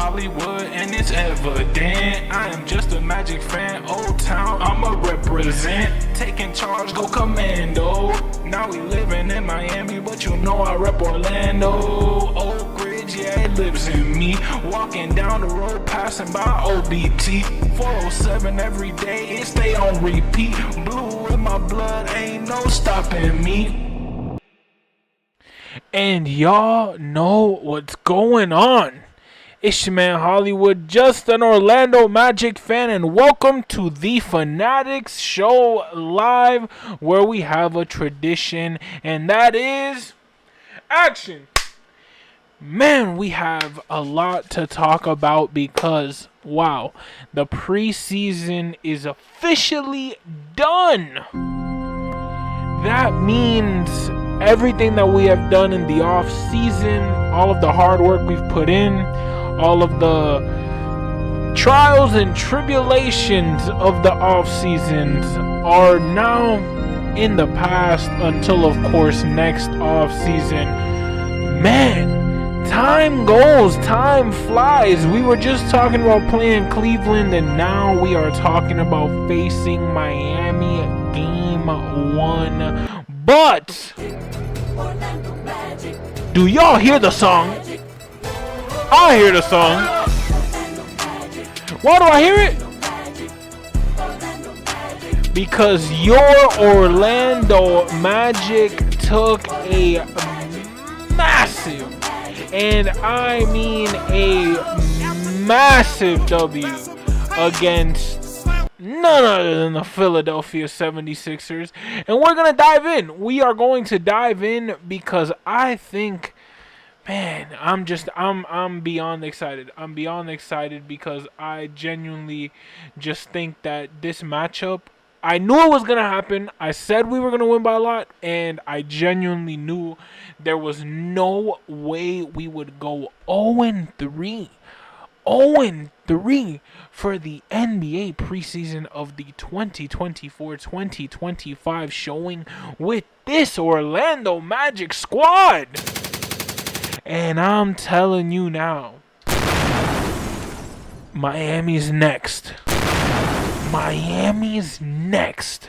Hollywood and it's evident. I am just a Magic fan, Old Town, I'ma represent. Taking charge, go commando. Now we living in Miami, but you know I rep Orlando. Oak Ridge, yeah, it lives in me. Walking down the road, passing by OBT. 407 every day, it stay on repeat. Blue in my blood, ain't no stopping me. And y'all know what's going on. It's your man Hollywood, just an Orlando Magic fan, and welcome to the Fannatics show live, where we have a tradition, and that is action. Man, we have a lot to talk about because, wow, the preseason is officially done. That means everything that we have done in the off season, all of the hard work we've put in, all of the trials and tribulations of the off seasons are now in the past until, of course, next off season. Man, time goes, time flies. We were just talking about playing Cleveland, and now we are talking about facing Miami game 1. But do y'all hear the song? I hear the song. Why do I hear it? Because your Orlando Magic took a massive, and I mean a massive W against none other than the Philadelphia 76ers. And we're going to dive in. We are going to dive in because I think, man, I'm beyond excited. I'm beyond excited because I genuinely just think that this matchup, I knew it was going to happen. I said we were going to win by a lot, and I genuinely knew there was no way we would go 0-3. 0-3 for the NBA preseason of the 2024-2025 showing with this Orlando Magic squad. And I'm telling you now, Miami's next. Miami's next.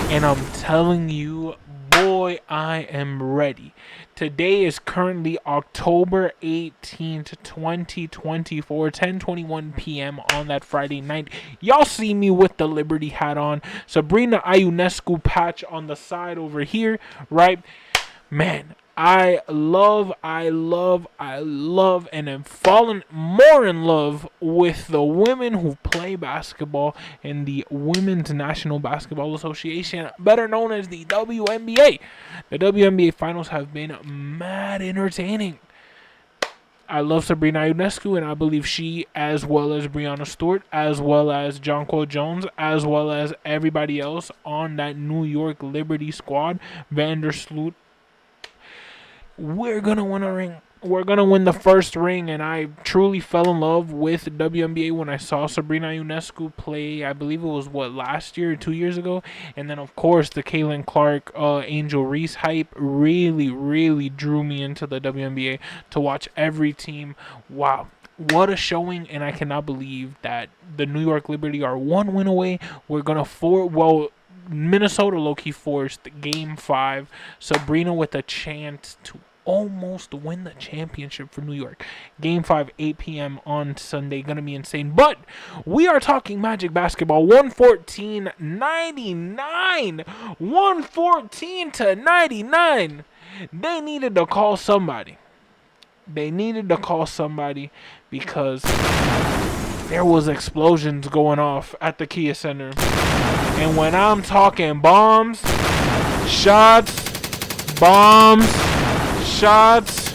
And I'm telling you, boy, I am ready. Today is currently October 18th, 2024, 10:21 p.m. on that Friday night. Y'all see me with the Liberty hat on. Sabrina Ionescu patch on the side over here, right? Man, I love, and am falling more in love with the women who play basketball in the Women's National Basketball Association, better known as the WNBA. The WNBA finals have been mad entertaining. I love Sabrina Ionescu, and I believe she, as well as Breanna Stewart, as well as Jonquel Jones, as well as everybody else on that New York Liberty squad, Vandersloot, we're going to win a ring. We're going to win the first ring, and I truly fell in love with the WNBA when I saw Sabrina Ionescu play. I believe it was, last year or 2 years ago? And then, of course, the Caitlin Clark, Angel Reese hype really drew me into the WNBA to watch every team. Wow. What a showing, and I cannot believe that the New York Liberty are 1 win away. We're going to Minnesota low-key forced Game 5. Sabrina with a chance to almost win the championship for New York. Game 5, 8 p.m. on Sunday. Going to be insane. But we are talking Magic basketball. 114-99. 114-99. They needed to call somebody. Because there was explosions going off at the Kia Center. And when I'm talking bombs, shots, shots.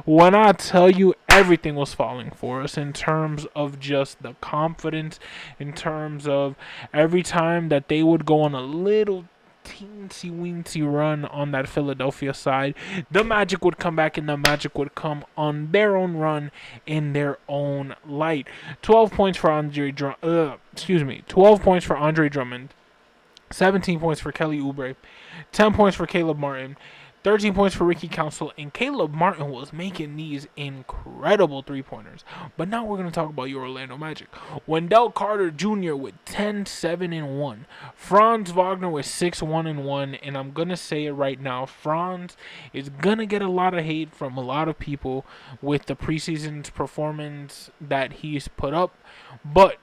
When I tell you, everything was falling for us in terms of just the confidence, in terms of every time that they would go on a little teensy-weensy run on that Philadelphia side, the Magic would come back and the Magic would come on their own run in their own light. 12 points for Andre Drummond. 17 points for Kelly Oubre, 10 points for Caleb Martin, 13 points for Ricky Council, and Caleb Martin was making these incredible three-pointers. But now we're going to talk about your Orlando Magic. Wendell Carter Jr. with 10, 7, and 1. Franz Wagner with 6, 1, and 1. And I'm going to say it right now. Franz is going to get a lot of hate from a lot of people with the preseason's performance that he's put up. But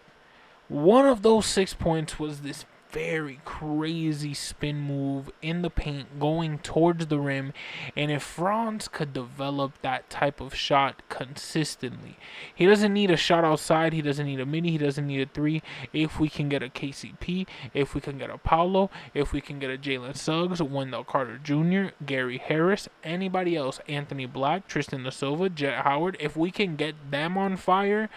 one of those 6 points was this very crazy spin move in the paint going towards the rim, and if Franz could develop that type of shot consistently, he doesn't need a shot outside, he doesn't need a mini, he doesn't need a three. If we can get a KCP, if we can get a Paolo, if we can get a Jalen Suggs, Wendell Carter Jr., Gary Harris, anybody else, Anthony Black, Tristan Da Silva, Jet Howard, if we can get them on fire,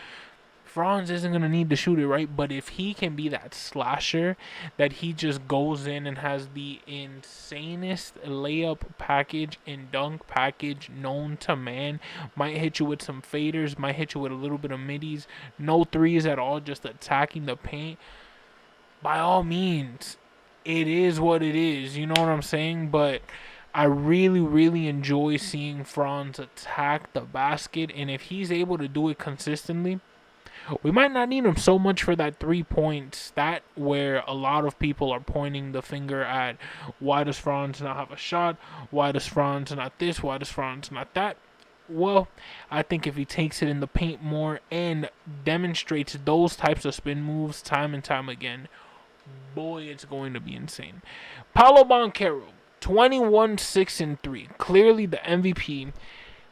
Franz isn't going to need to shoot it, right? But if he can be that slasher that he just goes in and has the insanest layup package and dunk package known to man, might hit you with some faders, might hit you with a little bit of middies, no threes at all, just attacking the paint, by all means, it is what it is. You know what I'm saying? But I really, really enjoy seeing Franz attack the basket, and if he's able to do it consistently, we might not need him so much for that 3-point stat where a lot of people are pointing the finger at why does Franz not have a shot? Why does Franz not this? Why does Franz not that? Well, I think if he takes it in the paint more and demonstrates those types of spin moves time and time again, boy, it's going to be insane. Paolo Banchero, 21, 6, and 3. Clearly the MVP.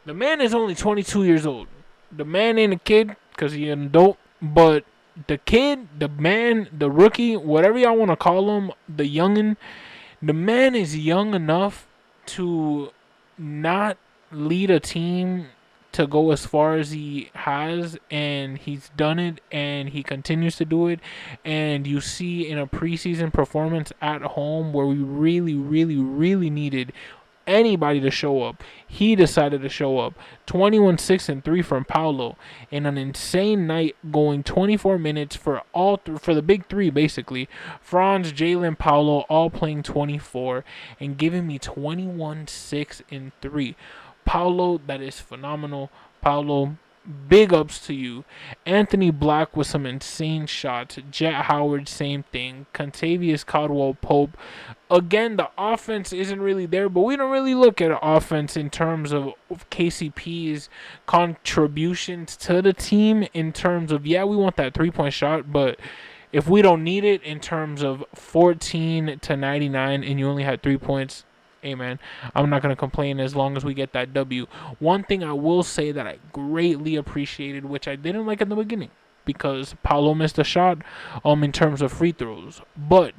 The man is only 22 years old. The man ain't a kid because he's an adult, but the kid, the man, the rookie, whatever y'all want to call him, the youngin', the man is young enough to not lead a team to go as far as he has, and he's done it, and he continues to do it. And you see in a preseason performance at home where we really, really, really needed anybody to show up, he decided to show up. 21, 6, and 3 from Paolo in an insane night, going 24 minutes for all for the big three, basically. Franz, Jalen, Paolo all playing 24 and giving me 21, 6, and 3. Paolo, that is phenomenal. Paolo, big ups to you. Anthony Black with some insane shots. Jet Howard, same thing. Contavious Caldwell-Pope. Again, the offense isn't really there, but we don't really look at offense in terms of KCP's contributions to the team in terms of, yeah, we want that 3-point shot, but if we don't need it in terms of 14 to 99 and you only had 3 points, hey man, I'm not going to complain as long as we get that W. One thing I will say that I greatly appreciated, which I didn't like in the beginning, because Paolo missed a shot in terms of free throws, but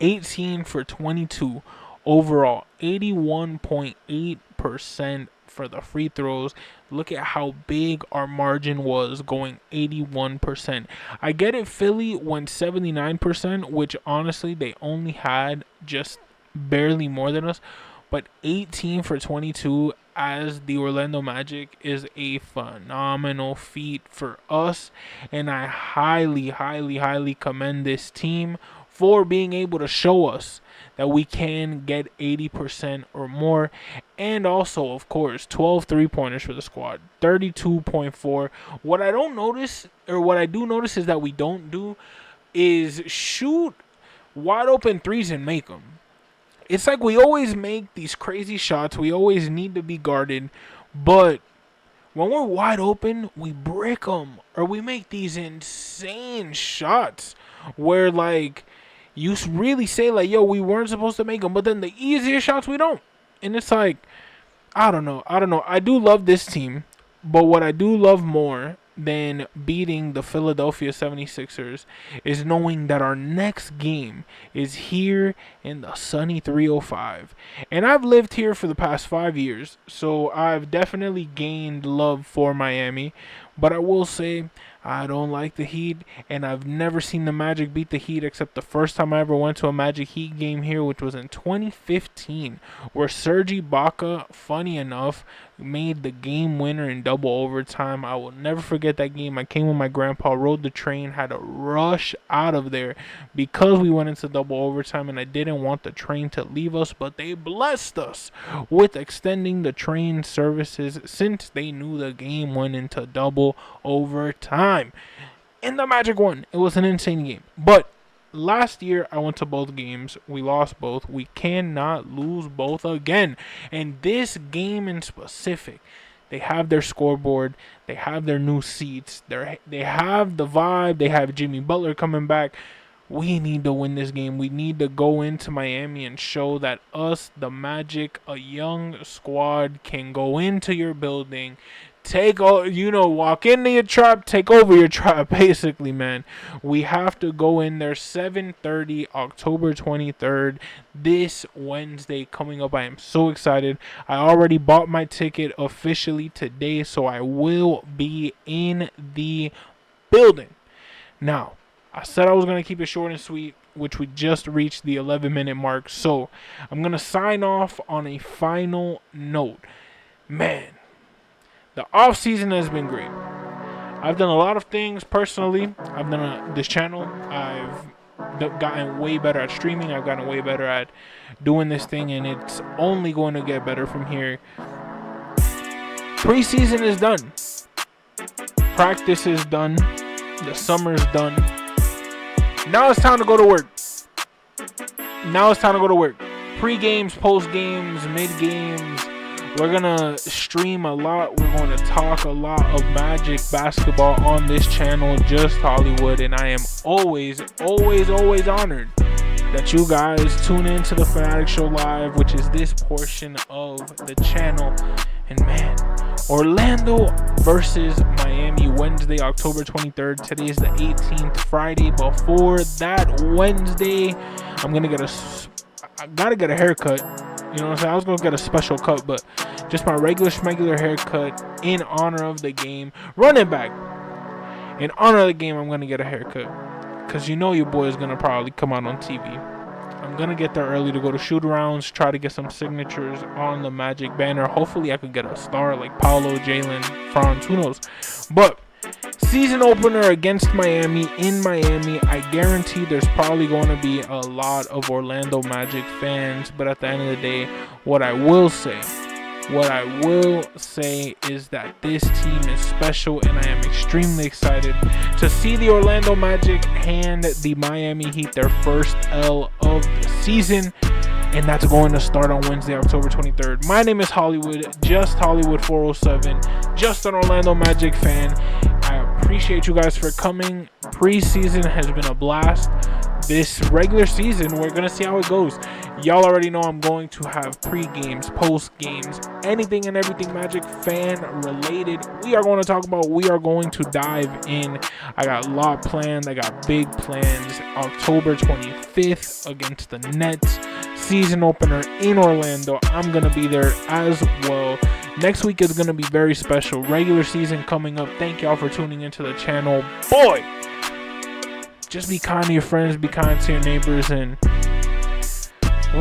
18 for 22 overall, 81.8% for the free throws. Look at how big our margin was, going 81%. I get it, Philly went 79%, which honestly they only had just barely more than us, but 18 for 22 as the Orlando Magic is a phenomenal feat for us, and I highly, highly, highly commend this team for being able to show us that we can get 80% or more. And also, of course, 12 3-pointers for the squad, 32.4. What I don't notice, or what I do notice, is that we don't do is shoot wide open threes and make them. It's like we always make these crazy shots. We always need to be guarded. But when we're wide open, we brick them. Or we make these insane shots where, like, you really say, like, yo, we weren't supposed to make them. But then the easier shots, we don't. And it's like, I don't know. I do love this team. But what I do love more than beating the Philadelphia 76ers is knowing that our next game is here in the sunny 305. And I've lived here for the past 5 years, so I've definitely gained love for Miami. But I will say, I don't like the Heat, and I've never seen the Magic beat the Heat except the first time I ever went to a Magic Heat game here, which was in 2015, where Serge Ibaka, funny enough, made the game winner in double overtime. I will never forget that game. I came with my grandpa, rode the train, had to rush out of there because we went into double overtime, and I didn't want the train to leave us, but they blessed us with extending the train services since they knew the game went into double overtime. And the Magic won. It was an insane game. But last year, I went to both games. We lost both. We cannot lose both again. And this game in specific, they have their scoreboard. They have their new seats. They have the vibe. They have Jimmy Butler coming back. We need to win this game. We need to go into Miami and show that us, the Magic, a young squad, can go into your building, walk into your trap, take over your trap, basically, man. We have to go in there 7:30, October 23rd, this Wednesday coming up. I am so excited. I already bought my ticket officially today, so I will be in the building. Now, I said I was going to keep it short and sweet, which we just reached the 11-minute mark, so I'm going to sign off on a final note. Man, the off-season has been great. I've done a lot of things personally. I've done this channel. I've gotten way better at streaming. I've gotten way better at doing this thing, and it's only going to get better from here. Preseason is done. Practice is done. The summer's done. Now it's time to go to work. Pre-games, post-games, mid-games. We're going to stream a lot. We're going to talk a lot of Magic basketball on this channel, Just Hollywood. And I am always, always, always honored that you guys tune in to the Fannatics Show Live, which is this portion of the channel. And man, Orlando versus Miami, Wednesday, October 23rd. Today is the 18th, Friday. Before that Wednesday, I gotta get a haircut. You know what I'm saying? I was gonna get a special cut, but just my regular haircut in honor of the game. Running back, in honor of the game, I'm gonna get a haircut, cause you know your boy is gonna probably come out on TV. I'm gonna get there early to go to shoot-arounds, try to get some signatures on the Magic banner. Hopefully, I could get a star like Paolo, Jalen, Franz, who knows? But season opener against Miami in Miami. I guarantee there's probably going to be a lot of Orlando Magic fans. But at the end of the day, what I will say is that this team is special, and I am extremely excited to see the Orlando Magic hand the Miami Heat their first L of the season. And that's going to start on Wednesday, October 23rd. My name is Hollywood, Just Hollywood 407, just an Orlando Magic fan. I appreciate you guys for coming. Preseason has been a blast. This regular season, we're going to see how it goes. Y'all already know I'm going to have pre-games, post-games, anything and everything Magic fan related. We are going to talk about, we are going to dive in. I got a lot planned. I got big plans. October 25th against the Nets. Season opener in Orlando. I'm going to be there as well. Next week is going to be very special. Regular season coming up. Thank y'all for tuning into the channel. Boy, just be kind to your friends, be kind to your neighbors, and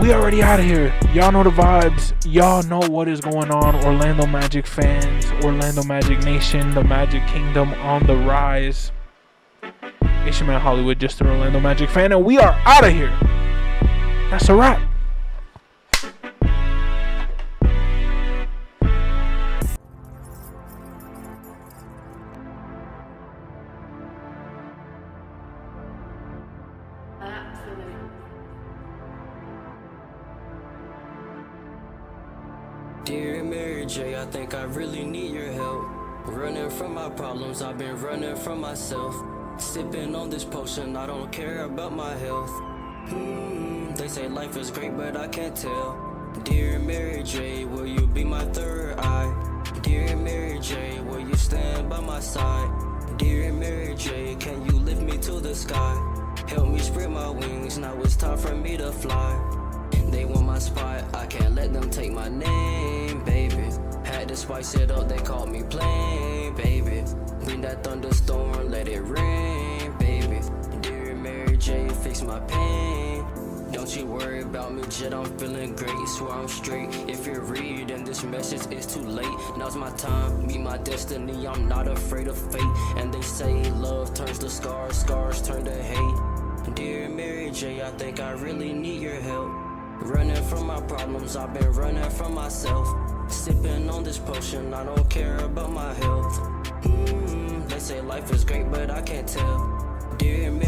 we already out of here. Y'all know the vibes. Y'all know what is going on. Orlando Magic fans, Orlando Magic Nation, the Magic Kingdom on the rise. It's your man Hollywood, just an Orlando Magic fan, and we are out of here. That's a wrap. Dear Mary J, I think I really need your help. Running from my problems, I've been running from myself. Sipping on this potion, I don't care about my health. They say life is great, but I can't tell. Dear Mary J, will you be my third eye? Dear Mary J, will you stand by my side? Dear Mary J, can you lift me to the sky? Help me spread my wings, now it's time for me to fly. They want my spot, I can't let them take my name, baby. Had to spice it up, they called me plain, baby. Bring that thunderstorm, let it rain, baby. Dear Mary J, fix my pain. Don't Don't you worry about me, Jet, I'm feeling great. Swear I'm straight. If you're reading this message, it's too late. Now's my time, meet my destiny. I'm not afraid of fate. And they say love turns to scars, scars turn to hate. Dear Mary J, I think I really need your help. Running from my problems, I've been running from myself. Sipping on this potion, I don't care about my health. They say life is great, but I can't tell. Dear Mary